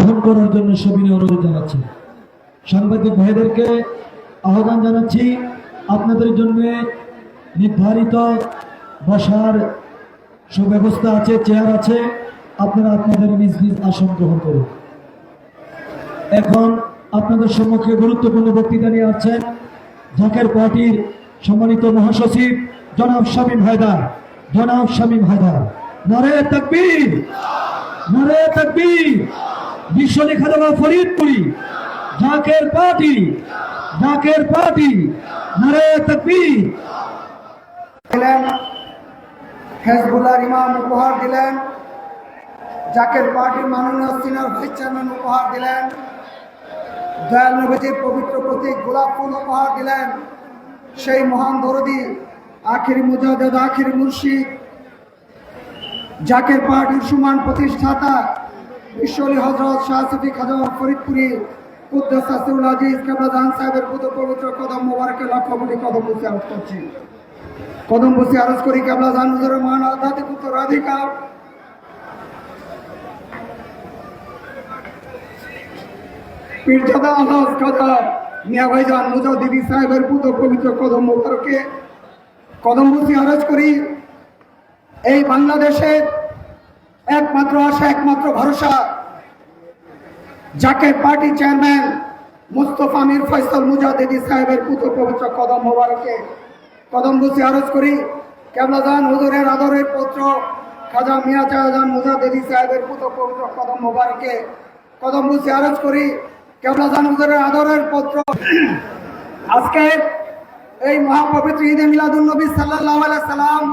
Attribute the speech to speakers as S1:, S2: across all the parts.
S1: গ্রহণ করার জন্য সবিনয় অনুরোধ জানাচ্ছি। সাংবাদিক ভাইদেরকে আহ্বান জানাচ্ছি, আপনাদের জন্য নির্ধারিত বসার সুব্যবস্থা আছে, চেয়ার আছে, আপনারা আপনাদের নিজ নিজ আসন গ্রহণ করুন। এখন আপনাদের সম্মুখে গুরুত্বপূর্ণ বক্তৃতা নিয়ে আসছেন জাকের পার্টির সম্মানিত মহাসচিব জনাব শামীম হায়দার। জনাব শামীম হায়দার, নারে তাকবীর, নারে তাকবীর। বিশ্বনী খালেদা ফরিদপুরি, জাকের পার্টি, জাকের পার্টি, নারে তাকবীর।
S2: হেজবুল্লাহর ইমাম উপহার দিলেন, জাকের পার্টির মাননীয় সিনিয়র ভাইস চেয়ারম্যান উপহার দিলেন, দয়াল নবীজির পবিত্র প্রতীক গোলাপ ফুল উপহার দিলেন। সেই মহান দরদি আখিরি মুজাহিদ, আখিরি মুর্শিদ, জাকের পার্টির সুমান প্রতিষ্ঠাতা বিশ্বলী হযরত শাহ সুফি খাজা ফরিদপুরি কুদ্দাস সিরুল আজিজ কেবলাদান সাহেবের পবিত্র কদম মোবারকে লক্ষ্য কোটি কদম বসে আরজ করছি। কদম বসে আরজ করি কেবলাদান হুজুরের মহান আধ্যাত্মিক উত্তরাধিকার পীরজাদা আলহাজ খাজা মিয়া ভাইজান মুজাদ্দিদি সাহেবের পবিত্র কদম মোবারকে কদম বসে আরজ করি। এই বাংলাদেশের একমাত্র আশা, একমাত্র ভরসা জাকের পার্টি চেয়ারম্যান মুস্তফা মীর ফয়সাল মুজাদ্দিদি সাহেবের পবিত্র কদম মোবারকে কদম বসে আরজ করি। কেবলাদান হুজুরের আদরের পুত্র খাজা মিয়া চাচাজান মুজাদ্দিদি সাহেবের পবিত্র কদম মোবারকে কদম বসে আরজ করি। কেবলাদান হুজুরের আদরের পুত্র আজকে এই মহাপবিত্র ঈদে মিলাদুন নবী সাল্লাল্লাহু আলাইহি সাল্লাম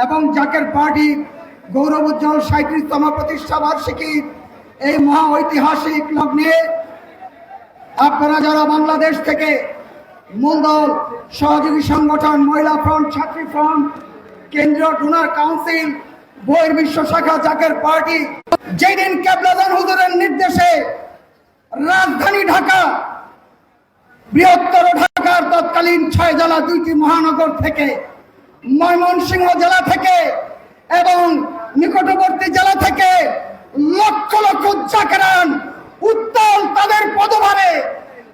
S2: এবং জাকের পার্টি গৌরব উজ্জ্বল ৩৭তম প্রতিষ্ঠা বার্ষিকী এই মহা ঐতিহাসিক লগ্নে আপনারা যারা বাংলাদেশ থেকে মূলদল, সহযোগী সংগঠন, মহিলা ফ্রন্ট, ছাত্রী ফ্রন্ট, কেন্দ্রীয় ডোনার কাউন্সিল, বহির্বিশ্ব শাখা জাকের পার্টি যেদিন কেবলাদান হুজুরের নির্দেশে রাজধানী ঢাকা, বৃহত্তর ঢাকার তৎকালীন ৬ জেলা, ২টি মহানগর থেকে, ময়মনসিংহ জেলা থেকে এবং নিকটবর্তী জেলা থেকে লক্ষ লক্ষ জাকেরান উত্তাল তাদের পদভারে,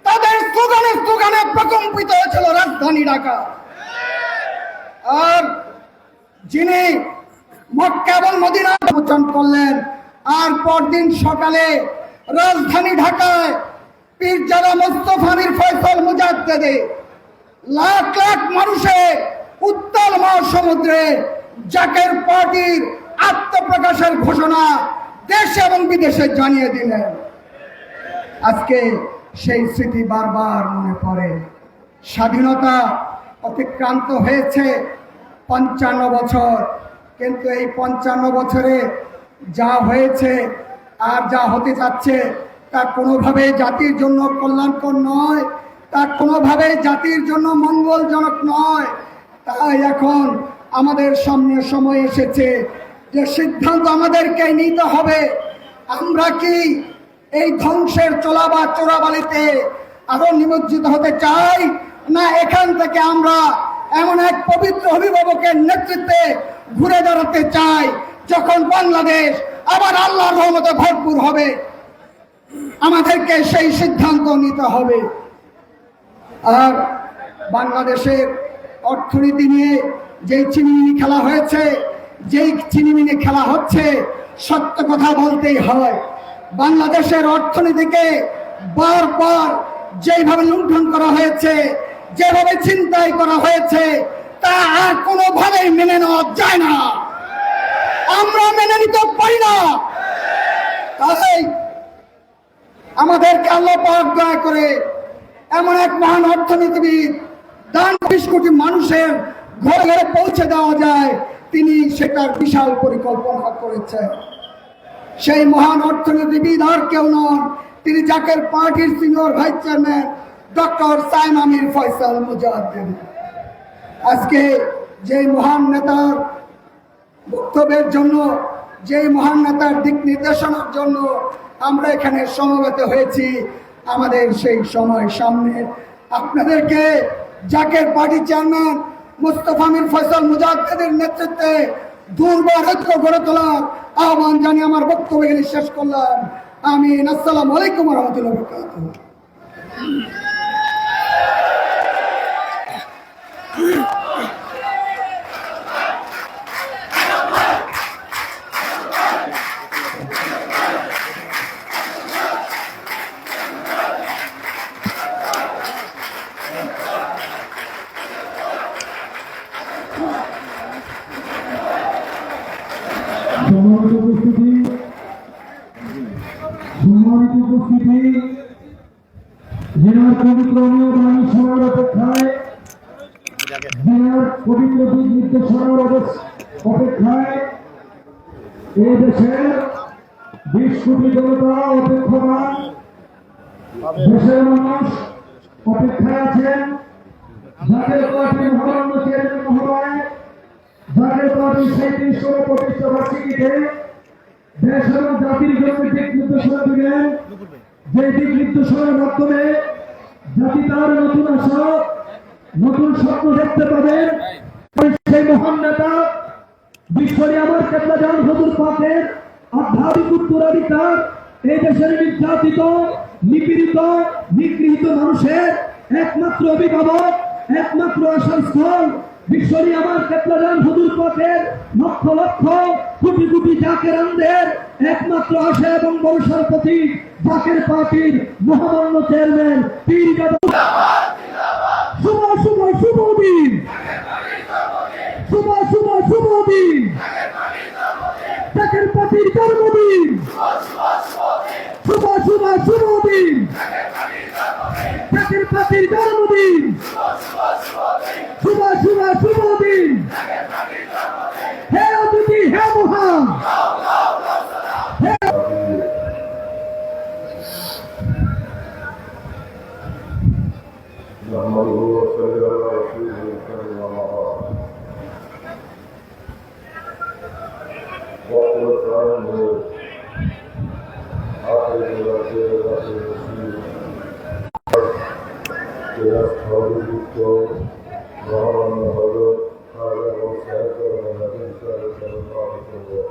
S2: তাদের স্লোগানে স্লোগানে প্রকম্পিত হয়েছিল রাজধানী ঢাকা। আর যিনি মক্কা এবং মদিনা প্রচার করলেন, আর পরদিন সকালে রাজধানী ঢাকায় পীরজাদা মুস্তফা মীর ফয়সাল মুজাদ্দিদি লাখ লাখ মানুষে উত্তাল মহাসমুদ্রে জাকের পার্টির আত্মপ্রকাশের ঘোষণা দেশে এবং বিদেশে জানিয়ে দিলেন। আজকে সেই স্মৃতি বারবার মনে পড়ে। স্বাধীনতা অতিক্রান্ত হয়েছে ৫৫ বছর, কিন্তু এই ৫৫ বছরে যা হয়েছে আর যা হতে যাচ্ছে তা কোনোভাবে জাতির জন্য কল্যাণকর নয়, তা কোনোভাবে জাতির জন্য মঙ্গলজনক নয়। তাই এখন আমাদের সামনে সময় এসেছে যে সিদ্ধান্ত আমাদেরকে নিতে হবে। আমরা কি এই ধ্বংসের চোলা বা চোরাবালিতে আরো নিমজ্জিত হতে চাই, না এখান থেকে আমরা এমন এক পবিত্র অভিভাবকের নেতৃত্বে ঘুরে দাঁড়াতে চাই যখন বাংলাদেশ আবার আল্লাহর রহমতে ভরপুর হবে? আমাদেরকে সেই সিদ্ধান্ত নিতে হবে। আর বাংলাদেশের অর্থনীতি নিয়ে যেই চিনিমিনি খেলা হয়েছে, যেই চিনিমিনি খেলা হচ্ছে, সত্য কথা বলতেই হয়। বাংলাদেশের অর্থনীতিকে বারবার যেভাবে লুণ্ঠন করা হয়েছে, যেভাবে ছিনতাই করা হয়েছে, তা আর কোনোভাবেই মেনে নেওয়া যায় না। আমরা মেনে নিতে পারি না। তাই আমাদেরকে আল্লাহ পাক দয়া করে এমন এক মহান অর্থনীতিবিদ, দান ২০ কোটি মানুষের ঘরে ঘরে পৌঁছে দেওয়া যায়, তিনি সেটার বিশাল পরিকল্পনা করেছেন। সেই মহান অর্থনীতিবিদ আর কেউ নন, তিনি জাকের পার্টির senior vice chairman doctor Saima Mir Faisal Mujaddidi. আজকে যেই মহান নেতার বক্তব্যের জন্য, যেই মহান নেতার দিক নির্দেশনার জন্য আমরা এখানে সমবেত হয়েছি, আমাদের সেই সময় সামনে। আপনাদেরকে জাকের পার্টি চেয়ারম্যান মুস্তফা মীর ফয়সাল মুজাদ্দিদির নেতৃত্বে দুর্বার ঐক্য গড়ে তোলার আহ্বান জানিয়ে আমার বক্তব্য এখানে শেষ করলাম। আমিন। আসসালামু আলাইকুম ওয়া রাহমাতুল্লাহি ওয়া বারাকাতুহু।
S1: সম্মানিত উপস্থিতি, জেনার পবিত্র নিয়মানি সভার অপেক্ষায়, জেনার পবিত্র দিক নির্দেশনার অপেক্ষায় এ দেশের 20 কোটি জনতা অপেক্ষমান, দেশের মানুষ অপেক্ষায় আছেন। জাতীয় পার্টির মহামান্য চেয়ারম্যান মহোদয় জাতীয় পার্টির 37তম প্রতিষ্ঠা বার্ষিকীতে দেশ এবং জাতির জন্য দিক নির্দেশনা দিলেন, যে দিক নির্দেশনার মাধ্যমে জাতি তার নতুন আশা, নতুন স্বপ্ন দেখতে পাবেন। সেই মহান নেতা বিশ্বরে আমার কেবলা জান হুজুর পাকের আধ্যাত্মিক উত্তরাধিকার এই দেশের নির্যাতিত, নিপীড়িত, নিগৃহীত মানুষের একমাত্র অভিভাবক, একমাত্র আশ্রয়স্থল বিশ্বরী আমার কেবলা জান হুজুর পাকের লক্ষ লক্ষ কোটি কোটি জাকেরানদের একমাত্র আশা এবং ভরসার প্রতীক জাকের পার্টির মহামান্য চেয়ারম্যান পীর শুভ শুভ শুভ দিন, শুভ শুভ শুভ দিন, জাকের পার্টির জন্মদিন, শুভ শুভ শুভ দিন, জাকের পার্টির জন্মদিন, শুভ শুভ শুভ দিন। হে অতিথি, হে মহান,
S3: نحمده ونصلي على رسوله الكريم أما بعد وقل تعالى آخر الأخير الأخير الرسول إلى أصحاب الدكتور وعلى الحضور على وسائل النبي صلى الله عليه وسلم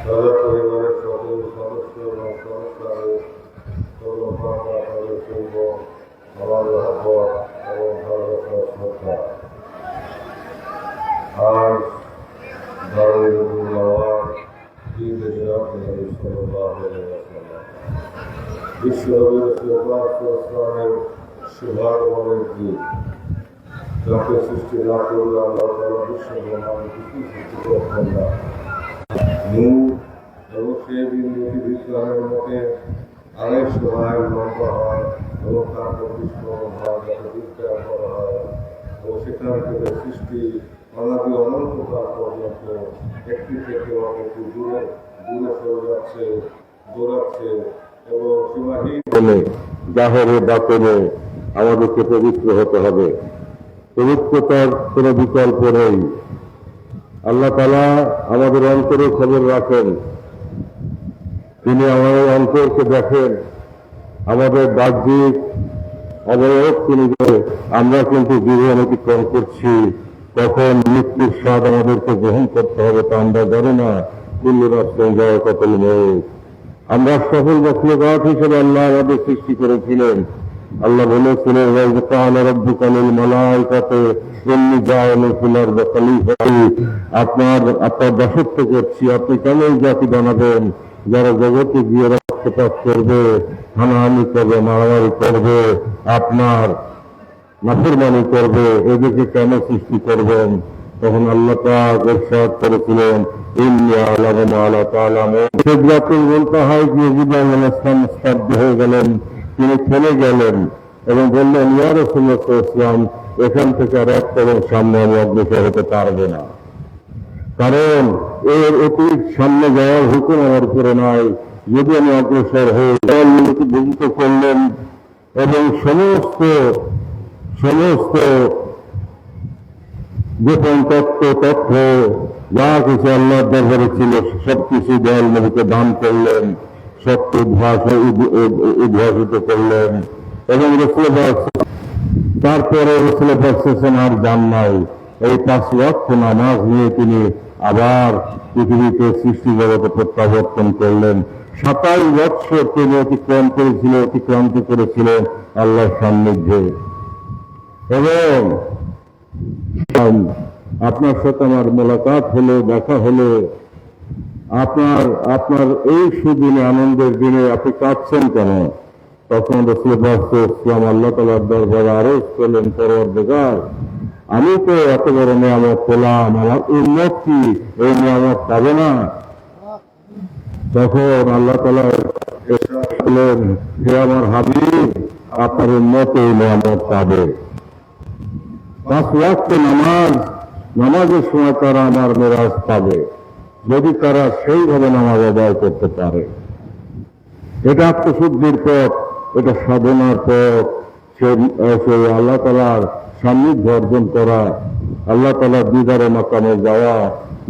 S3: هذا قريبا يستطيع خمسة وخمسة والله على رسوله আমার রহমত এবং ভালোবাসার শ্রদ্ধা আজ দারুল উলামার ঈদ মিলাদ-উন-নবী সাল্লাল্লাহু আলাইহি ওয়াসাল্লাম বিশ্বনবী ইসলামের শুভাগমনের দিন। যাকে সৃষ্টি না করলে আল্লাহ তাআলা বিশ্ব ব্রহ্মাণ্ড কিছুই সৃষ্টি করতেন না। নূর এবং সেই দিন যদি ইসলামের মতে আরেক সময় লম্বা হয় এবং তারপর বিস্ফোরণ হয়, যাতে বিজ্ঞান করা হয় এবং সেখান থেকে সৃষ্টি অনাদি অনন্তকাল পর্যন্ত একটি থেকে অপরটি দূরে দূরে সরে যাচ্ছে, দৌড়াচ্ছে এবং সীমাহীন
S4: জাহেরে বাতেনে আমাদেরকে পবিত্র হতে হবে। পবিত্রতার কোনো বিকল্প নেই। আল্লাহ তাআলা আমাদের অন্তরে খবর রাখেন, তিনি আমাদের অন্তরকে দেখেন, আমাদের বাহ্যিক অবয়ব তিনি আমরা কিন্তু জীবন অতিক্রম করছি, তখন মৃত্যুর স্বাদ আমাদেরকে গ্রহণ করতে হবে তা আমরা জানি না। কুল্লু নাফসিন যায়কাতুল মউত। আমরা সফল মখলুকাত হিসেবে আল্লাহ আমাদের সৃষ্টি করেছিলেন। আল্লাহ বলেছিলেন, ওয়া ক্বালা রাব্বুকা লিল মালাইকাতি ইন্নী জাইলুন ফিল আরদি খলিফা। আপনার দাসত্ব করছি, আপনি কেমন জাতি বানাবেন যারা জগতে গিয়ে রক্তপাত করবে, হানাহানি করবে, মারামারি করবে, আপনার নাফরমানি করবে, এদেরকে কেন সৃষ্টি করবেন? তখন আল্লাহ পাক ইরশাদ করেছিলেন, ইন্নী আ'লামু মা লা তা'লামুন। সিদরাতুল মুনতাহা গিয়ে জিবরাইল আলাইহিস সালাম স্তব্ধ হয়ে গেলেন, তিনি থেমে গেলেন এবং বললেন, ইয়া রাসূলুল্লাহ সাল্লাল্লাহু আলাইহি ওয়াসাল্লাম, এখান থেকে আর এক কদম সামনে আমি অগ্রসর হতে পারবো না, কারণ এর অতিরিক্ত সামনে যাওয়ার হুকুম আমার উপরে নাই। যদি আমি অগ্রসর হয়ে ভূমিত করলেন এবং সমস্ত গোপন তথ্য যা কিছু আল্লাহর দরবারে ছিল সবকিছু দয়াল নবীকে দান করলেন, সত্য উদ্ভাসিত করলেন এবং তারপরে রসুল আর যান নাই। এই 5 ওয়াক্ত নামাজ নিয়ে তিনি আবার পৃথিবীতে সৃষ্টি জগতে প্রত্যাবর্তন করলেন। 27 বৎসর তিনি অতিক্রান্ত করেছিলেন আল্লাহর সান্নিধ্যে। এবং আপনার সাথে আমার মোলাকাত হলো, দেখা হলো। আপনার এই সুদিনে, আনন্দের দিনে আপনি কাঁদছেন কেন? তখন রাসূলুল্লাহ সাল্লাল্লাহু আলাইহি ওয়াসাল্লাম আল্লাহ তাআলার দরবারে আরজ করলেন, পরওয়ারদিগার, আমি তো এত বড় নিয়ামত পেলাম, আমার উম্মত কি এই নিয়ামত পাবে না? তখন আল্লাহ তাআলা বললেন, হে আমার হাবিব, আপনার উম্মত এই নিয়ামত পাবে। 5 ওয়াক্ত নামাজের সময় তারা আমার মেরাজ পাবে, যদি তারা সেইভাবে নামাজ আদায় করতে পারে। এটা আত্মশুদ্ধির পথ, এটা সাধনার পথ, সেই আল্লাহ তাআলার সান্নিধ্য অর্জন করা, আল্লাহ তাআলার দিদারে মাকামে যাওয়া,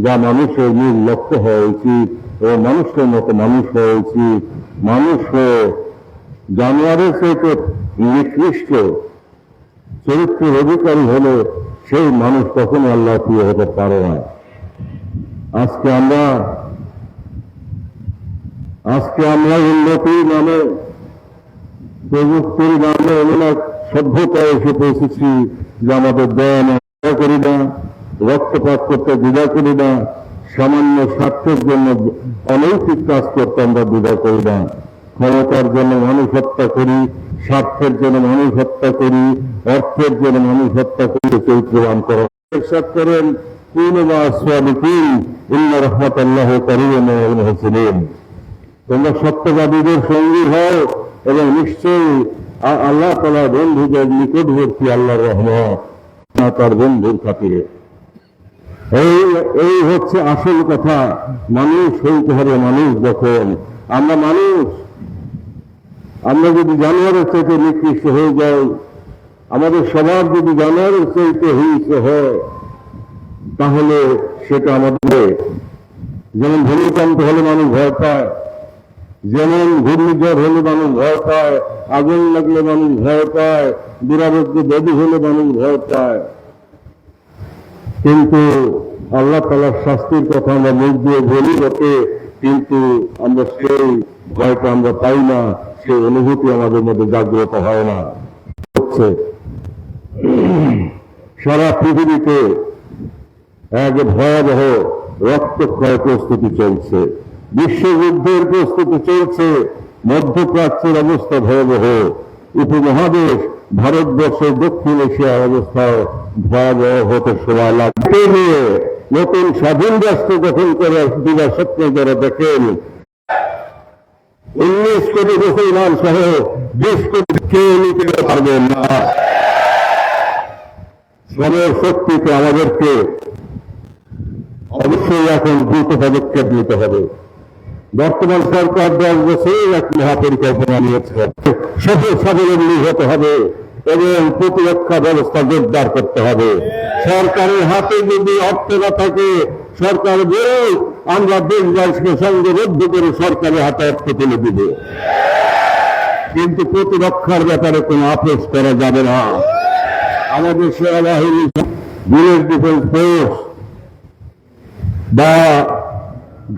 S4: যা মানুষের মূল লক্ষ্য হওয়া উচিত। ও মানুষের মতো মানুষ হওয়া উচিত। মানুষ জানোয়ারের চাইতে নিকৃষ্ট চরিত্রের অধিকারী হলে সেই মানুষ কখনো আল্লাহ প্রিয় হতে পারে না। আজকে আমরা উন্নতির নামে, প্রযুক্তির নামে এমন এক সভ্যতায় এসে পৌঁছেছি যে আমাদের দয়া করি না, রক্তপাত করতে দ্বিধা করি না, সামান্য স্বার্থের জন্য অনৈতিক কাজ করতে আমরা দ্বিধা করি না। ক্ষমতার জন্য মানুষ হত্যা করি, স্বার্থের জন্য মানুষ হত্যা করি, অর্থের জন্য মানুষ হত্যা করি। চরিত্রবান করা ইরশাদ করেন, তোমরা সত্যবাদীদের সঙ্গী হও এবং নিশ্চয়ই আল্লাহ তাআলার বন্ধুদের নিকটবর্তী আল্লাহর রহমত তার বন্ধুর খাতিরে। এই হচ্ছে আসল কথা। মানুষ হইতে হবে মানুষ। যখন আমরা যদি জানোয়ারের চাইতে নিকৃষ্ট হয়ে যাই, আমাদের স্বভাব যদি জানোয়ারের চাইতে হিংস্র হয়, তাহলে সেটা আমাদের, যেমন ভূমিকম্প হলে মানুষ ভয় পায়, যেমন ঘূর্ণিঝড় হলে মানুষ ভয় পায়, আগুন লাগলে মানুষ ভয় পায়, দুরারোগ্য ব্যাধি হলে মানুষ ভয় পায়, কিন্তু আল্লাহ তাআলার শাস্তির কথা আমরা মুখ দিয়ে বলি বটে, কিন্তু আমরা সেই ভয়টা আমরা পাই না, সেই অনুভূতি আমাদের মধ্যে জাগ্রত হয় না। সারা পৃথিবীতে এক ভয়াবহ রক্তক্ষয় প্রস্তুতি চলছে, বিশ্বযুদ্ধের প্রস্তুতি চলছে, মধ্যপ্রাচ্যের অবস্থা ভয়াবহ, উপমহাদেশ ভারতবর্ষের দক্ষিণ এশিয়ার অবস্থা ভয়াবহ হতে সময় লাগবে। নতুন স্বাধীন রাষ্ট্র গঠন করার দিবা স্বপ্ন যারা দেখেন, 19 কোটি মুসলমান সহ 20 কোটি কেউ নিতে পারবেন না। শ্রমের শক্তিতে আমাদেরকে অবশ্যই এখন দ্রুত পদক্ষেপ নিতে হবে। বর্তমান সরকার 10 বছরের এক মহাপরিকল্পনা নিয়েছে। স্বাবলম্বী হতে হবে এবং প্রতিরক্ষা ব্যবস্থা জোরদার করতে হবে। সরকারের হাতে যদি অর্থ না থাকে, সরকার বলে আমরা দেশবাসীকে সংঘবদ্ধ করে সরকারের হাতে অর্থ তুলে দিব, কিন্তু প্রতিরক্ষার ব্যাপারে কোনো আপোষ করা যাবে না। আমাদের সেনাবাহিনী, ভিলেজ ডিফেন্স ফোর্স বা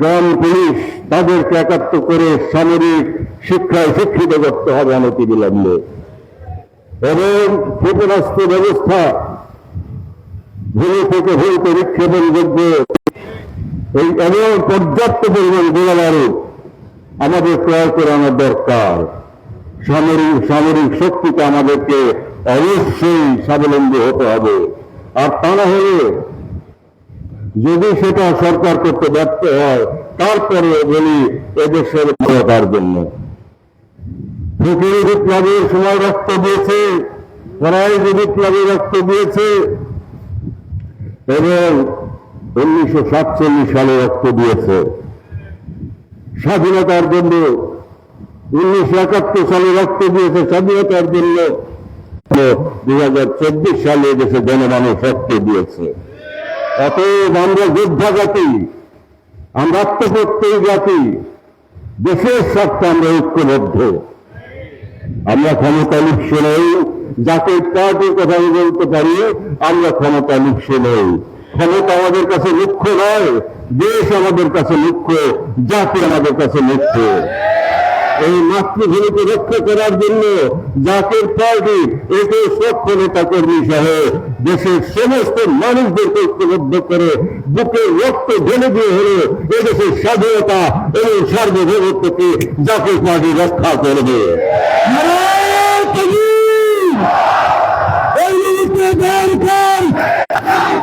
S4: গ্রাম পুলিশ, তাদেরকে একাত্ম করে সামরিক শিক্ষায় শিক্ষিত করতে হবে অনতিবিলম্বে। এবং ক্ষেপণাস্ত্র ব্যবস্থা, ভূমি থেকে ভূমিতে নিক্ষেপণ যোগ্য এই এমন পর্যাপ্ত পরিমাণ গোলাবারুদ আমাদের ক্রয় করে আনার দরকার। সামরিক শক্তিতে আমাদেরকে অবশ্যই স্বাবলম্বী হতে হবে। আর তা না হলে, যদি সেটা সরকার করতে ব্যর্থ হয়, তারপরে বলি এদেশের ভালোতার জন্য। ফকির বিপ্লবের সময় রক্ত দিয়েছে, ফরাইজি বিপ্লবে রক্ত দিয়েছে এবং 1947 সালে রক্ত দিয়েছে স্বাধীনতার জন্য। 1971 সালে রক্ত দিয়েছে স্বাধীনতার জন্য। 2024 সালে দেশে জনমানুষ রক্ত দিয়েছে। অতএব আমরা যোদ্ধা জাতি, আমরা আত্মপ্রত্যয়ী জাতি, দেশের স্বার্থে আমরা ঐক্যবদ্ধ। আমরা ক্ষমতা লিপ্স নই। জাতীয় পার্টির কথা বলতে পারি, আমরা ক্ষমতা লিপ্স নই। ক্ষমতা আমাদের কাছে মুখ্য নয়, দেশ আমাদের কাছে মুখ্য, জাতি আমাদের কাছে মুখ্য। এই মাতৃভূমিকে রক্ষা করার জন্য জাতীয় পার্টি একে সক্ষ নেতা কর্মী সহ দেশের সমস্ত মানুষদেরকে ঐক্যবদ্ধ করে বুকের রক্ত ঢেলে দিয়ে হলে এদেশের স্বাধীনতা এবং সার্বভৌমত্বকে জাতীয় পার্টি রক্ষা করবে। এই মুহূর্তে দরকার,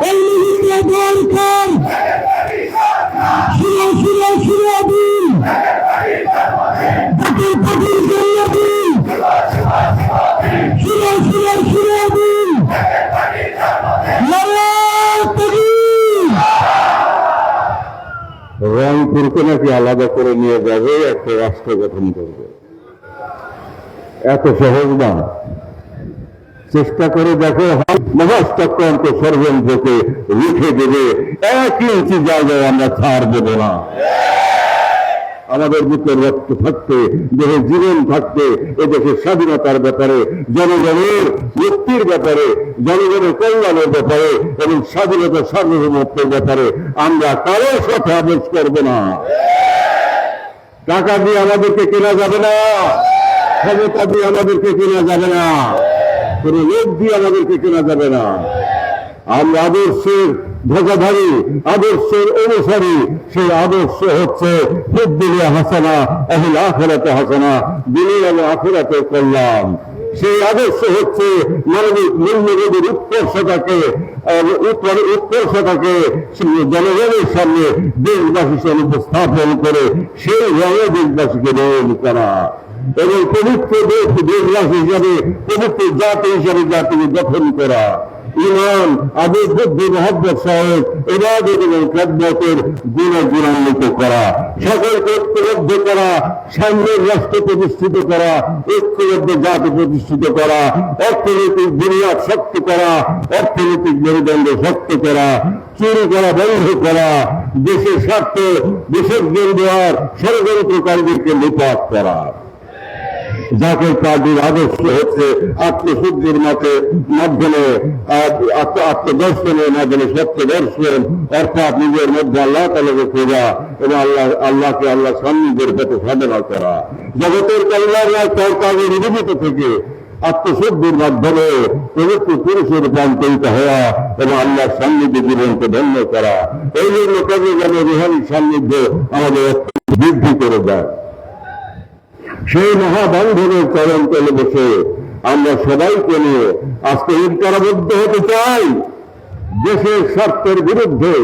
S4: এই মুহূর্তে দরকার শিরা শিরা শিরা দিন, জাতীয় পার্টির জন্য দিন, শিরা শিরা শিরা দিন। রংপুরকে নাকি আলাদা করে নিয়ে যাবে, একটা রাষ্ট্র গঠন করবে। এত সহজ না, চেষ্টা করে দেখো, মহাচক্রান্ত ষড়যন্ত্রকে রুখে দেবে। 1 ইঞ্চি জায়গায় আমরা ছাড় দেব না। আমাদের বুকের রক্ত থাকতে, দেহে জীবন থাকতে, এদেশের স্বাধীনতার ব্যাপারে, জনগণের মুক্তির ব্যাপারে, জনগণের কল্যাণের ব্যাপারে এবং স্বাধীনতা সার্বভৌমত্বের ব্যাপারে আমরা কারোর সাথে আদেশ করব না। টাকা দিয়ে আমাদেরকে কেনা যাবে না, ক্ষমতা দিয়ে আমাদেরকে কেনা যাবে না, কোন লোক দিয়ে আমাদেরকে কেনা যাবে না। আমরা আদর্শের ধ্বজাধারী, আদর্শের অনুসারী। সেই আদর্শ হচ্ছে ফিদ্দুনিয়া হাসানা আহিল আখিরাতে হাসানা, দুনিয়া এবং আখিরাতে কল্যাণ। সেই আদর্শ হচ্ছে মানবিক মূল্যবোধের উৎকর্ষতাকে জনগণের সামনে দেশবাসীর সামনে উপস্থাপন করে সেই রঙে দেশবাসীকে রোল করা এবং পবিত্র দেশবাসী হিসাবে, পবিত্র জাতি হিসাবে জাতিকে গঠন করা। ইমান, আবেগ, বুদ্ধি, মহব্বত সহায়ক ইবাদত এবং খেদমতের গুণে গুণান্বিত করা, সকলকে ঐক্যবদ্ধ করা, সাম্যের রাষ্ট্র প্রতিষ্ঠিত করা, ঐক্যবদ্ধ জাতি প্রতিষ্ঠিত করা, অর্থনৈতিক বুনিয়াদ শক্ত করা, অর্থনৈতিক মেরুদণ্ড শক্ত করা, চুরি করা বন্ধ করা, দেশের স্বার্থে বিসর্জন দেওয়ার ষড়যন্ত্রকারীদেরকে নিপাত করা। জাতীয় পার্টির আদর্শ হচ্ছে আত্মশুদ্ধির মাধ্যমে, আত্মদর্শনের মাধ্যমে সত্যদর্শন, অর্থাৎ নিজের মধ্যে আল্লাহ তাআলাকে খোঁজা এবং আল্লাহকে আল্লাহ সান্নিধ্যের পথে সাধনা করা। জগতের কল্যাণ কাজে নিবেদিত থেকে আত্মশুদ্ধির মাধ্যমে পবিত্র পুরুষে রূপান্তরিত হওয়া এবং আল্লাহর সান্নিধ্যে জীবনকে ধন্য করা। এই জন্য কাজে যেন রুহানি সান্নিধ্য আমাদের বৃদ্ধি করে দেয়। সেই মহাবন্ধনের চরণ তলে বসে আমরা সবাইকে নিয়ে আজকে ঐক্যবদ্ধ হতে চাই। দেশের স্বার্থের বিরুদ্ধে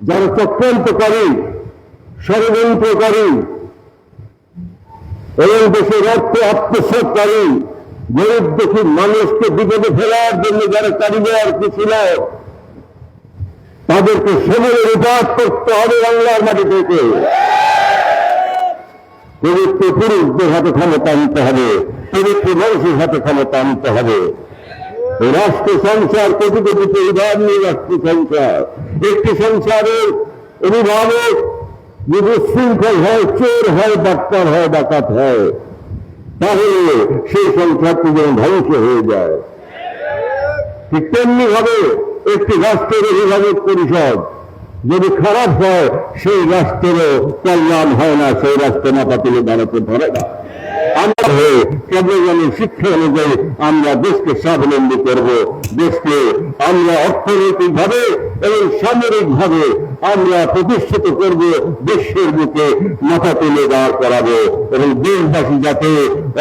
S4: যারা চক্রান্তকারী, ষড়যন্ত্রকারী এবং দেশের অর্থ আত্মসাৎকারী, গরিব দুঃখী মানুষকে বিপদে ফেলার জন্য যারা কারিগর ছিল, তাদেরকে সমূলে উপাত করতে হবে বাংলার মাটি থেকে। পবিত্র পুরুষদের হাতে ক্ষমতা আনতে হবে, পবিত্র মানুষের হাতে ক্ষমতা আনতে হবে। রাষ্ট্র সংসার কোটি কোটি পরিবার নিয়ে রাষ্ট্র সংসার, একটি সংসারের অভিভাবক যদি শৃঙ্খল হয়, চোর হয়, ডাক্তার হয়, ডাকাত হয়, তাহলে সেই সংসারটি যেন ধ্বংস হয়ে যায়। ঠিক তেমনি ভাবে একটি রাষ্ট্রের অভিভাবক পরিষদ যদি খারাপ হয়, সেই রাষ্ট্রেরও কল্যাণ হয় না, সেই রাষ্ট্র মাথা তুলে দাঁড়াতে ধরে না। আমরা কেবল শিক্ষা অনুযায়ী আমরা দেশকে স্বাবলম্বী করব, দেশকে আমরা অর্থনৈতিক ভাবে এবং সামরিক ভাবে আমরা প্রতিষ্ঠিত করব, দেশের বুকে মাথা তুলে দাঁড় করাবো এবং দেশবাসী যাতে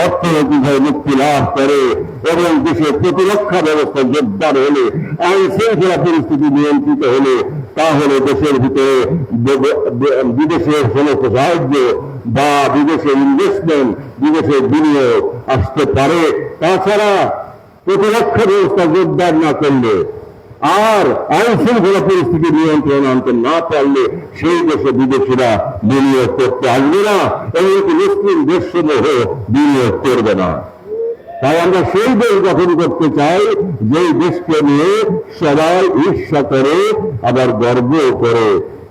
S4: অর্থনৈতিকভাবে মুক্তি লাভ করে এবং দেশের প্রতিরক্ষা ব্যবস্থা জোরদার হলে, আইন শৃঙ্খলা পরিস্থিতি নিয়ন্ত্রিত হলে, তাহলে দেশের ভিতরে বিদেশের সমস্ত সাহায্য বা বিদেশের ইনভেস্টমেন্ট, বিদেশের বিনিয়োগ আসতে পারে। তাছাড়া প্রতিরক্ষা ব্যবস্থা জোরদার না করলে আর আইন শৃঙ্খলা পরিস্থিতি নিয়ন্ত্রণ আনতে না পারলে সেই দেশে বিদেশিরা বিনিয়োগ করতে আসবে না এবং মুসলিম দেশসমূহ বিনিয়োগ করবে না। তাই আমরা সেই দেশ গঠন করতে চাই যেই দেশকে নিয়ে সবাই ঈর্ষা করে, আবার গর্ব করে।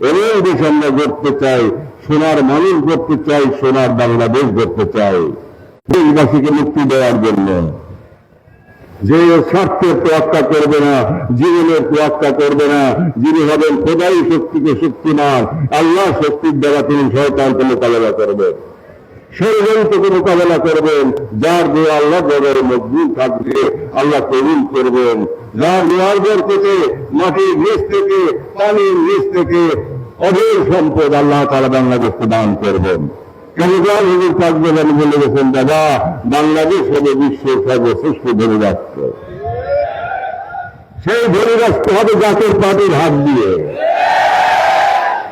S4: এমন দেশ আমরা গড়তে চাই, সোনার মানুষ গড়তে চাই, সোনার বাংলাদেশ গড়তে চাই, দেশবাসীকে মুক্তি দেওয়ার জন্য। যে স্বার্থের তোয়াক্কা করবে না, জীবনের তোয়াক্কা করবে না, যিনি হবেন খোদাই শক্তিকে শক্তিমান, আল্লাহ শক্তির দ্বারা তিনি শয়তানকে মোকাবেলা করবেন, ষড়যন্ত্রকে মোকাবেলা করবেন। যার যে আল্লাহ জগের মজবুত থাকবে আল্লাহ কবুল করবেন। যার নিয়ার থেকে, মাটির নিচ থেকে, পানির নিচ থেকে অঢেল সম্পদ আল্লাহ তাআলা বাংলাদেশকে দান করবেন। কেমন হুজুর পাক বলে গেছেন, দাদা বাংলাদেশ হবে বিশ্বের সর্বশ্রেষ্ঠ ধনী রাষ্ট্র। সেই ধনী রাষ্ট্র হবে জাতীয় পার্টির হাত দিয়ে।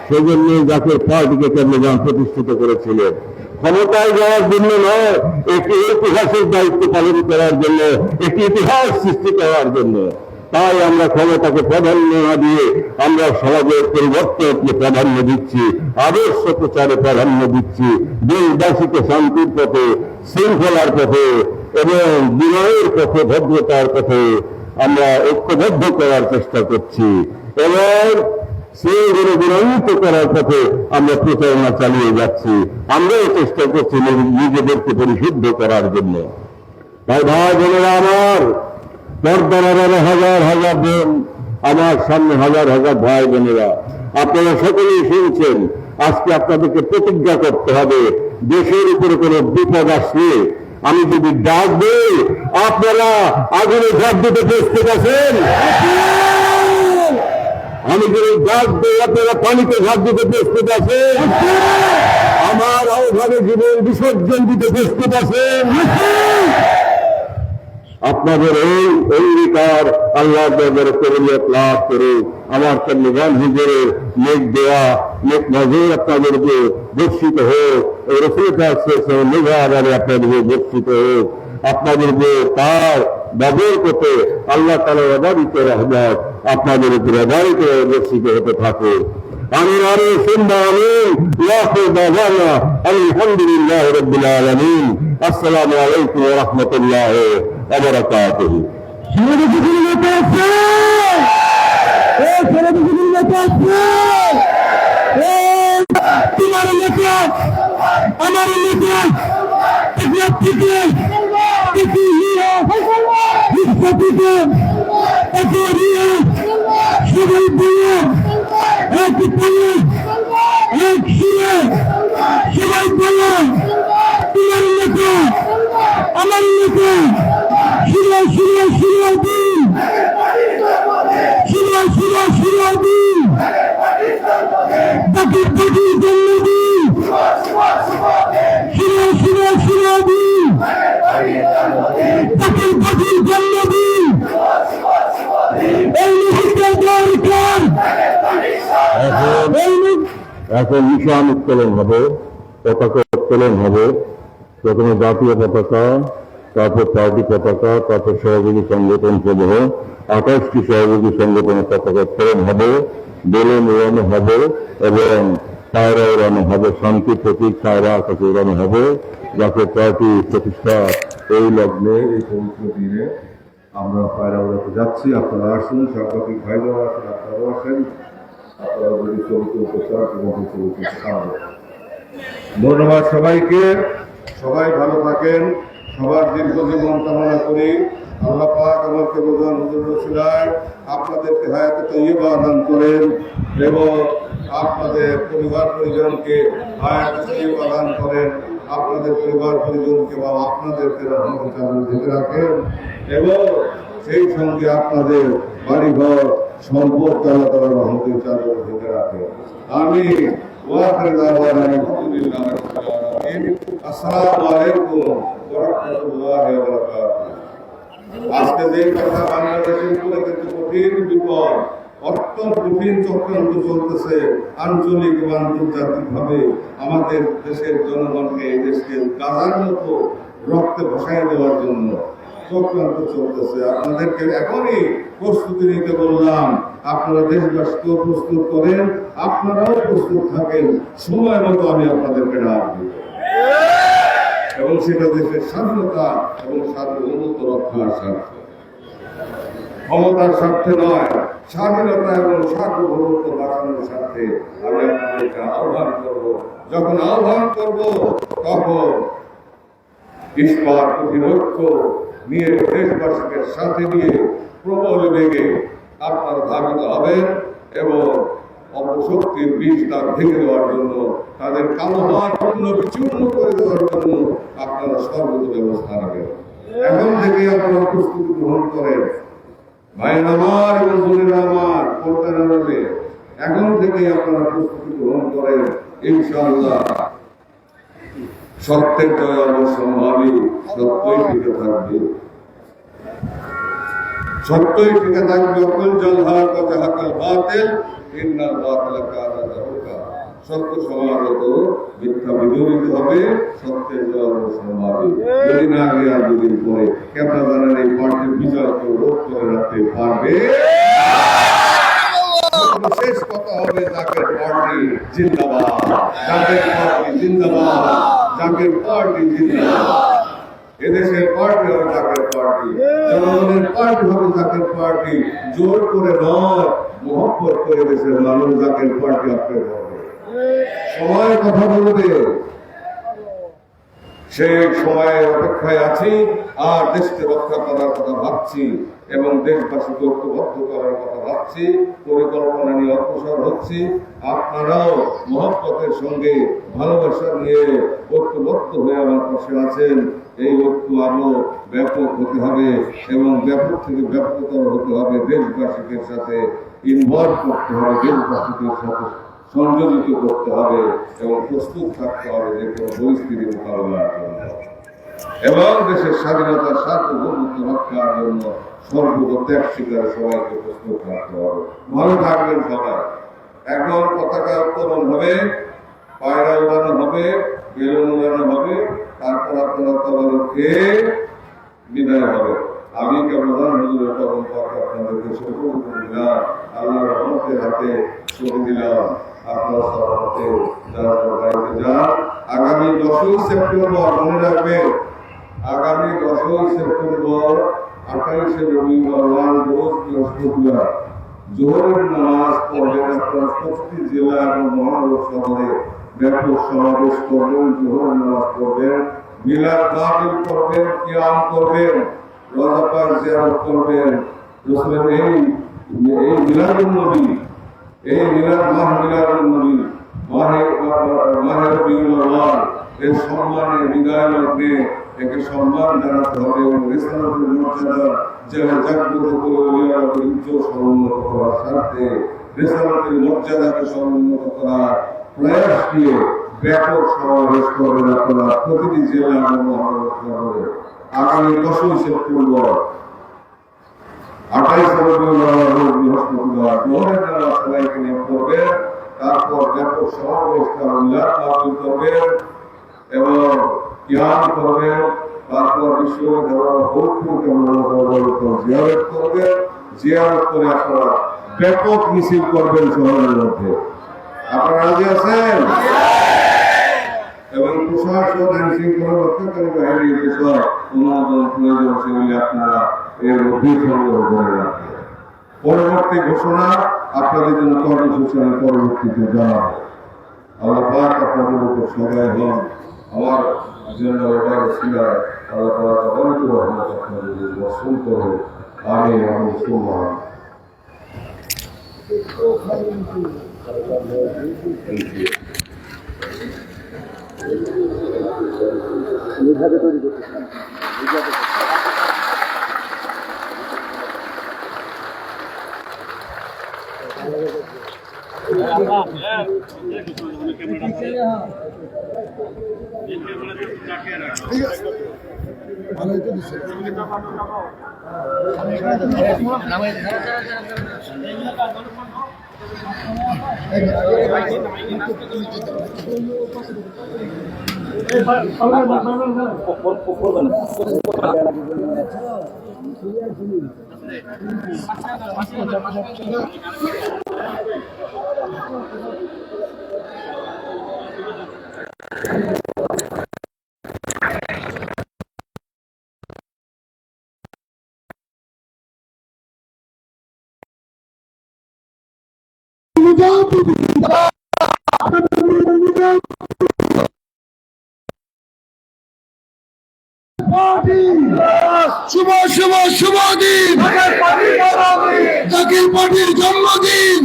S4: সেই জন্য জাতীয় পার্টিকে কেমন প্রতিষ্ঠিত করেছিলেন, ক্ষমতায় যাওয়ার জন্য নয়, একটি ঐতিহাসিক দায়িত্ব পালন করার জন্য, একটি ইতিহাস সৃষ্টি করার জন্য। তাই আমরা ক্ষমতাকে প্রাধান্য না দিয়ে আমরা সমাজের পরিবর্তনকে প্রাধান্য দিচ্ছি, আদর্শ প্রচারে প্রাধান্য দিচ্ছি, দেশবাসীকে শান্তির পথে, শৃঙ্খলার পথে এবং বিনয়ের পথে, ভদ্রতার পথে আমরা ঐক্যবদ্ধ করার চেষ্টা করছি এবং সেইগুলো বিনয়িত করার পথে আমরা প্রচারণা চালিয়ে যাচ্ছি। আমরাও চেষ্টা করছি নিজেদেরকে পরিশুদ্ধ করার জন্য। তাই ভাই বোনেরা আমার, পর্দার আড়ালে হাজার হাজার বোন, আমার সামনে হাজার হাজার ভাই বোনেরা, আপনারা সকলেই শুনছেন। আজকে আপনাদেরকে প্রতিজ্ঞা করতে হবে, দেশের উপরে কোনো বিপদ আসলে আমি যদি ডাক দিই, আপনারা আগুনে ঝাঁপ দিতে প্রস্তুত আছেন? আমি যদি ডাক দিই, আপনারা পানিতে ঝাঁপ দিতে প্রস্তুত আছেন? আমার আহ্বানে জীবন বিসর্জন দিতে প্রস্তুত আছেন? আপনাদের এই অঙ্গীকার আল্লাহ দরবারে কবুলিয়ত লাভ করে আমার কল্যাণ হুজুরের নেক দেওয়া, নেক নজর আপনাদের উপর বর্ষিত হোক, এই রসুল নিভাবে আপনাদের উপর বর্ষিত হোক। আপনাদের উপর তার ব্যবহার করতে আল্লাহ তাআলার অবাধিত রহমত আপনাদের উপর অবাধিত বর্ষিত হতে থাকে। আমিন আমিন সুম্মা আমিন। ওয়াখির দাওয়ানা আলহামদুলিল্লাহি রাব্বিল আলামিন। আসসালামু আলাইকুম ওয়া রাহমাতুল্লাহি ওয়া বারাকাতুহু।
S1: তোমার নেতা, আমার নেতা, সবাই বলে এক বলে এক শিরে, সবাই বলে তোমার নেতা, আমার নেতা, শিরা শিরা শিরা দিন, শিরা শিরা শিরা দিন, তাকে তাকে জন্মদিন, শিরা শিরা শিরা দিন, তাকে তাকে জন্মদিন। এই মুহূর্তে দরকার
S4: এখন নিশান উত্তোলন হবে, পতাকা উত্তোলন হবে। প্রথমে জাতীয় পতাকা, তারপর পার্টি পতাকা, তারপর সহযোগী সংগঠন সমূহ 28টি সহযোগী সংগঠনের পতাকা উত্তোলন হবে, বেলুন উড়ানো হবে এবং পায়রা উড়ানো হবে। শান্তি প্রতীক পায়রা আকাশে উড়ানো হবে। জাতীয় পার্টি প্রতিষ্ঠা এই লগ্নে, এই পবিত্র দিনে আমরা পায়রা উড়াতে যাচ্ছি। আপনারা আসুন, সাংবাদিক ভাইরাও আসেন, আপনারাও আসেন। আপনারা যদি চরিত্র প্রচার এবং চরিত্র খাওয়ান। ধন্যবাদ সবাইকে। সবাই ভালো থাকেন, সবার দীর্ঘ জীবন কামনা করি। আল্লাহ পাক আমাকে বোঝান হুজুর রসুলায় আপনাদেরকে হায়াতে তৈয়বা দান করেন এবং আপনাদের পরিবার পরিজনকে হায়াতে তৈয়বা দান করেন। আপনাদের পরিবার পরিজনকে বা আপনাদেরকে রহমতের চাদরে ঢেকে রাখেন এবং সেই সঙ্গে আপনাদের বাড়িঘর সম্পদ আল্লাহ তাআলা রহমতের চাদরে ঢেকে রাখেন। আমি ওয়াখির দাওয়ানা আলহামদুলিল্লাহি রাব্বিল আলামিন। আসসালামু আলাইকুম ওয়া রাহমাতুল্লাহি ওয়া বারাকাতুহু। আজকে যে কথা বাংলাদেশের উপরে কিন্তু কঠিন বিপদ, অত্যন্ত কঠিন চক্রান্ত চলতেছে আঞ্চলিক এবং আন্তর্জাতিক ভাবে আমাদের দেশের জনগণকে, এই দেশকে গাজার মতো রক্তে ভাসায় দেওয়ার জন্য চক্রান্ত চলতেছে। আপনাদেরকে এখনই প্রস্তুতি নিতে বললাম। আপনারা দেশবাসীকেও প্রস্তুত করেন, আপনারাও প্রস্তুত থাকেন। সময় মতো আমি আপনাদেরকে ডাক দিব এবং সেটা দেশের স্বাধীনতা এবং সার্বভৌমত্ব রক্ষার স্বার্থে, ক্ষমতার স্বার্থে নয়, স্বাধীনতা এবং সার্বভৌমত্ব বাঁচানোর স্বার্থে আমি আপনাদেরকে আহ্বান করব। যখন আহ্বান করব তখন ইস্পাত অধিরক্ষ
S3: নিয়ে দেশবাসীকে সাথে নিয়ে প্রবল বেগে আপনারা ধাবিত হবেন এবং অপশক্তির বীজ তার ভেঙে দেওয়ার জন্য, তাদের কালো হাত পূর্ণ বিচূর্ণ করে দেওয়ার জন্য আপনারা সর্বত ব্যবস্থা নেবেন। এখন থেকে আপনারা প্রস্তুতি গ্রহণ করেন। ভাইয়ের আমার এবং বোনেরা আমার, পর্দার আড়ালে এখন থেকে আপনারা প্রস্তুতি গ্রহণ করেন। ইনশাআল্লাহ সত্যের জয় অবশ্যম্ভাবী, সত্যই টিকে থাকবে, সত্যই টিকে থাকবে। অকুল জলহার কথা হাকাল বাতিল, ইন্নাল বাতিল কানা যাহুকা। সত্য সমাগত, মিথ্যা বিদূরিত হবে, সত্যের জয় অবশ্যম্ভাবী। দুদিন আগে আর দুদিন পরে কেমন জানেন এই পার্টির বিজয়কে রোধ করে রাখতে পারবে? শেষ কথা হবে জাকের পার্টি জিন্দাবাদ, জাকের পার্টি জিন্দাবাদ, জাকের পার্টি জিন্দাবাদ। এদেশের পার্টি হবে জাকের পার্টি, জনগণের পার্টি হবে জাকের পার্টি। জোর করে নয়, মহব্বত করে দেশের মানুষ জাকের পার্টি আপনার হবে। সময় কথা বলবে, সেই সময়ের অপেক্ষায় আছি আর দেশকে রক্ষা করার কথা ভাবছি এবং দেশবাসীকে ঐক্যবদ্ধ করার কথা ভাবছি, পরিকল্পনা নিয়ে অগ্রসর হচ্ছি। আপনারাও মহব্বতের সঙ্গে ভালোবাসা নিয়ে ঐক্যবদ্ধ হয়ে আমার পাশে আছেন। এই ঐক্য আরো ব্যাপক হতে হবে এবং ব্যাপক থেকে ব্যাপকতর হতে হবে। দেশবাসীদের সাথে ইনভলভ করতে হবে, দেশবাসীদের সাথে সংযোজিত করতে হবে এবং প্রস্তুত থাকতে হবে যে কোনো পরিস্থিতি মোকাবেলার জন্য এবং দেশের স্বাধীনতা সার্বভৌমত্ব রক্ষার জন্য সর্বত ত্যাগ স্বীকারে সবাইকে প্রস্তুত থাকতে হবে। ভালো থাকবেন সবাই। এখন পতাকা উত্তোলন হবে, পায়রা উড়ানো হবে, বেলুন উড়ানো হবে, তারপর আপনারা তদারকে বিদায় হবে। আমি প্রধান হুজুরের কদম পাকে আপনাদেরকে সুযোগ দিলাম, আল্লাহর রহমতের হাতে ছেড়ে দিলাম। আপনারা সবাই যারা বাড়িতে যান। আগামী 10ই সেপ্টেম্বর মনে রাখবেন, আগামী 10ই সেপ্টেম্বর 28শে রবিবার রোজ বৃহস্পতিবার জোহরের নামাজ পড়বেন। আপনারা প্রতি জেলা এবং মহানগর শহরে ব্যাপক সমাবেশ করবেন, জোহরের নামাজ পড়বেন, মিলাদ মাহফিল করবেন, কিয়াম করবেন, রোজা পাক জিয়ারত করবেন। রসুলের এই মিলাদুন নবী, এই মিলাদ মিলাদুন নবী মাহে রবিউল আউয়াল এর সম্মানে বিদায় লগ্নে একে সম্মান জানাতে হবে এবং রিসালাতের মর্যাদা জাগ্রত করে ওলিয়ার ইজ্জত সমুন্নত করার স্বার্থে রিসালাতের মর্যাদাকে সমুন্নত করার প্রয়াস দিয়ে ব্যাপক সমাবেশ করবেন আপনারা প্রতিটি জেলা এবং মহানগর শহরে। আগামী 10ই সেপ্টেম্বর 28শে রবিউল আউয়াল বৃহস্পতিবার জোহরের নামাজ সবাইকে নিয়ে পড়বেন, তারপর ব্যাপক সমাবেশ মিলাদ মাহফিল করবেন এবং কিয়াম করবেন, তারপর বিশ্ববিদ্যালয় জিয়ারত করবেন, জিয়ারত করে আপনারা ব্যাপক মিছিল করবেন শহরের মধ্যে। আপনারা রাজি আছেন? এবং প্রশাসন আইন শৃঙ্খলা রক্ষাকারী বাহিনীর বিষয় অনুমোদন প্রয়োজন সেগুলি আপনারা এর মধ্যে সংগ্রহ করে রাখবেন। পরবর্তী ঘোষণা আপনাদের জন্য কর্মসূচি পরবর্তীতে জানাবো। আল্লাহ পাক আপনাদের উপর সদয় হন। আমার জন্য এবার ছিল আল্লাহ পাক অনেক রহমত আপনাদের বর্ষণ করে। আমি মুসলমান তৈরি করতেছিলাম।
S1: শুভ শুভ শুভ দিন, জাকির পার্টির জন্মদিন,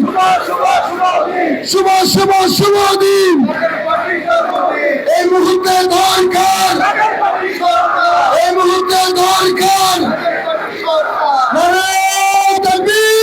S1: শুভ শুভ শুভ দিন। এই মুহূর্তে দরকার, এই মুহূর্তে দরকার নারায়ে তাকবীর।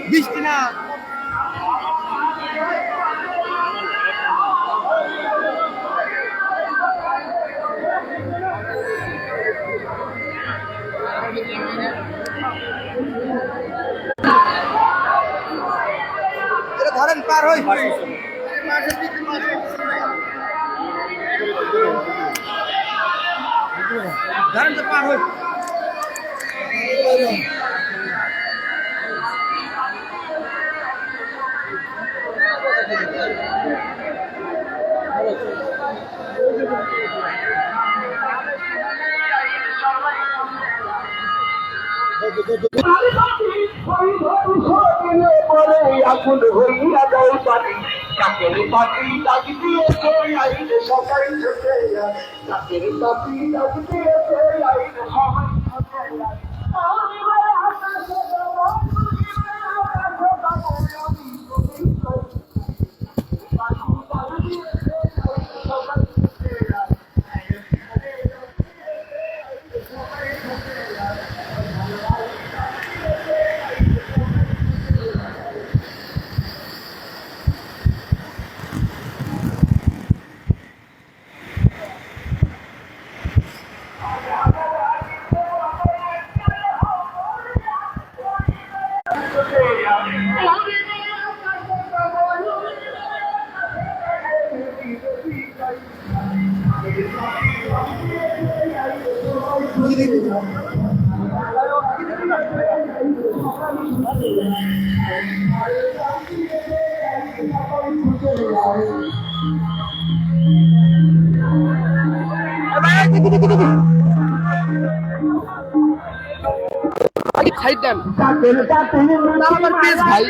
S2: বৃষ্টি না ধরেন পার হই ধরেন তো পার হই
S5: আগুন হইয়া যাও পানি চাকের পাখি ডাক দিয়েছে আইনে সবাই ছুটে যায় চাকের পাখি ডাক দিয়েছে আইনে সবাই ছুটে যায়
S2: সাইড দেন আমার পেজ ভাই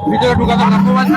S6: ভিতরে ঢুকাতে না মোবাইল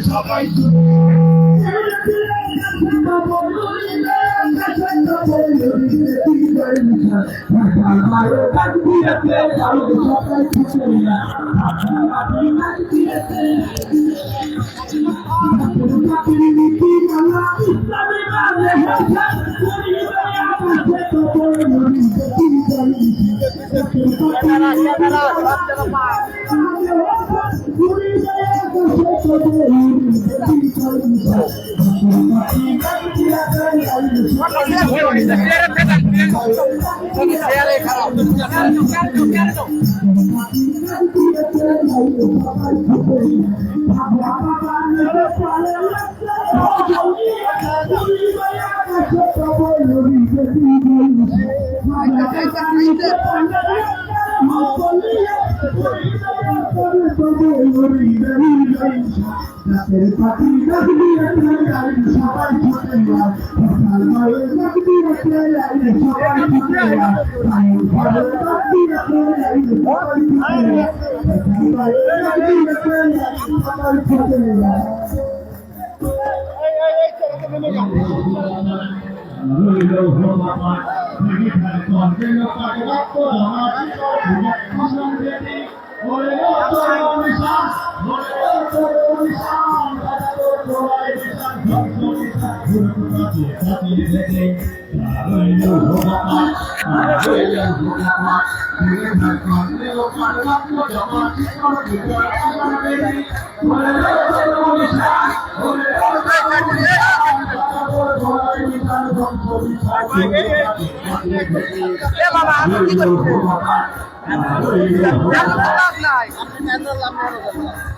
S5: সবাই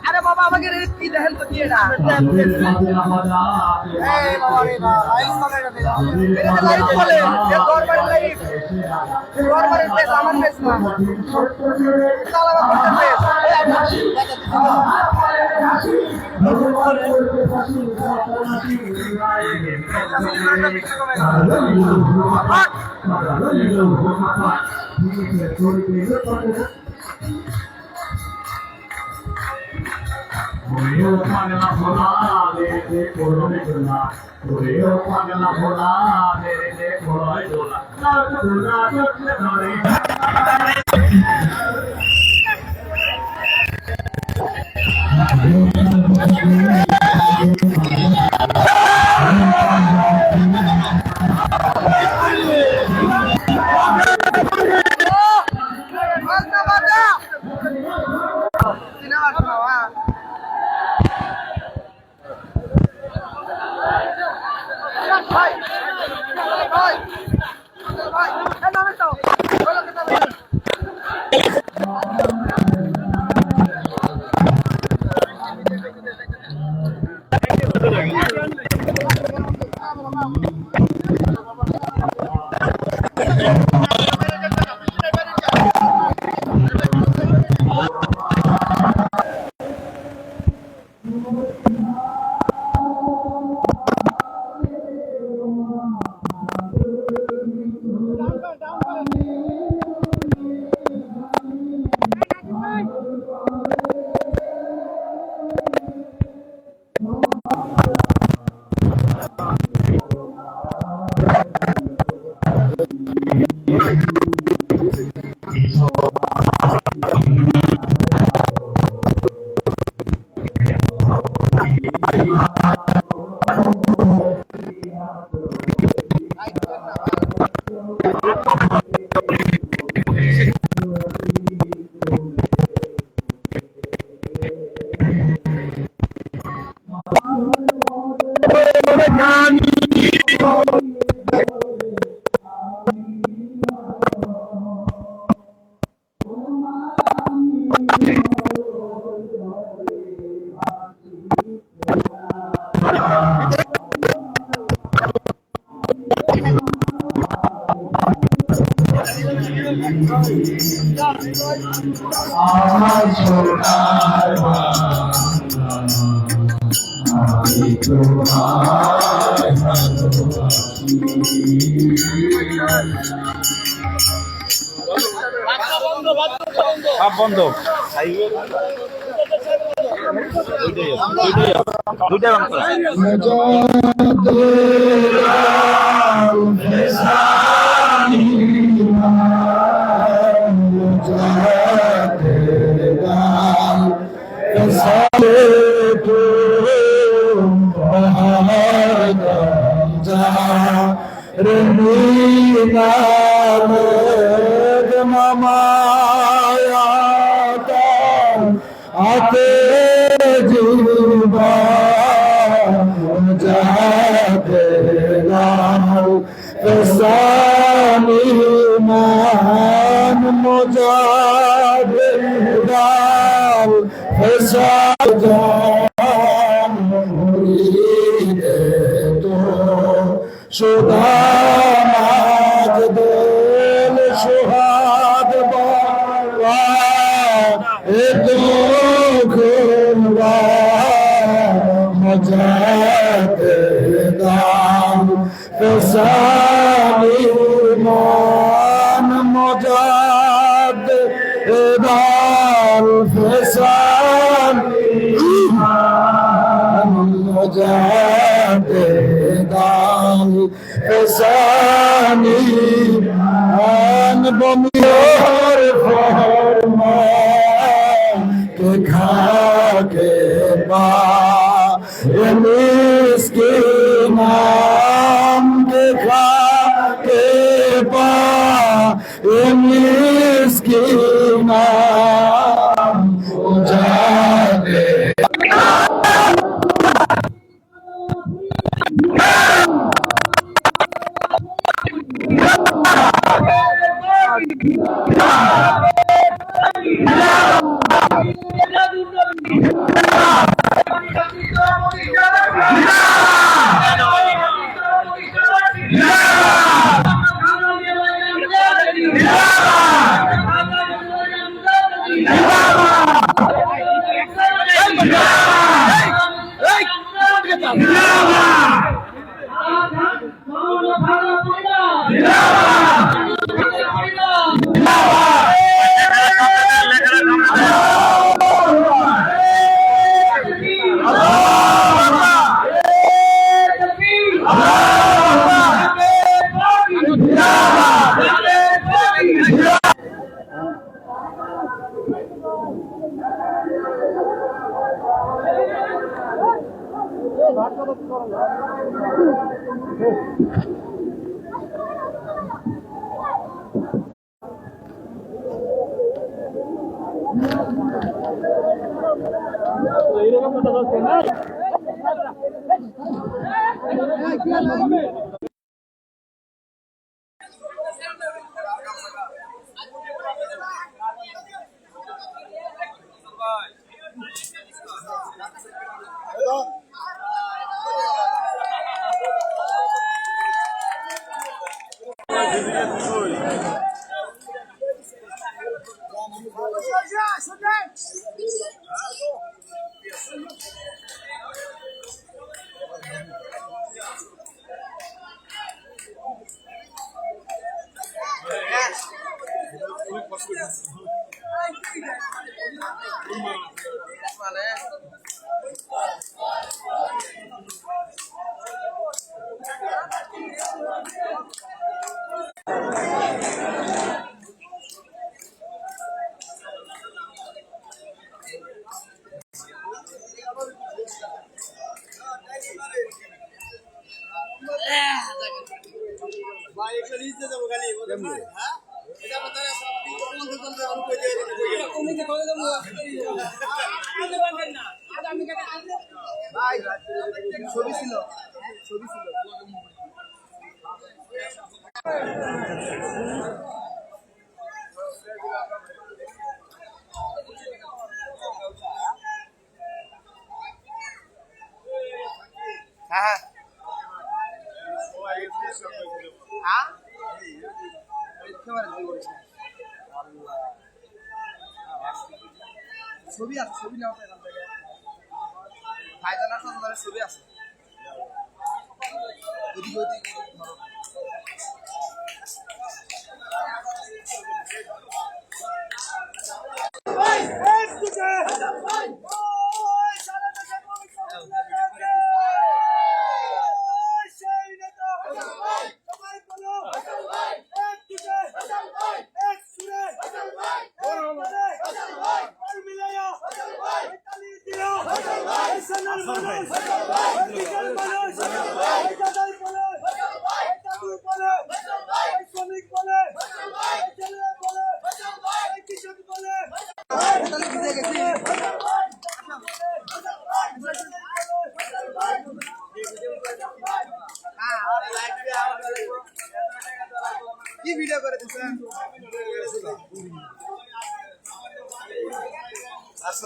S5: আরে বাবা আমাকে কি দেখেন তো কি এটা
S6: সব বন্ধ দুইটাই বন্ধ
S1: Najat জীবন যাতে লাও ফসানি মান মুজাদে দাও ফসাজান মুরিদে তো সুদামাজ দোল সুহাদ বাবা এ দুঃখ মজাতে দাম ফসানি মান মজাদ দাল ফসানি মান মজাদ দাল ফসানি মান বমির ফরমান के खाके बा इसके नाम के खाके बा इसके नाम जागे
S2: ছবি আছে, ছবি নাও তো এখান থেকে। ভাইজানার সাথে ছবি আছে। এদিকে ওদিকে ধরো।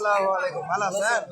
S7: আসসালামু আলাইকুম, ভালো আছেন?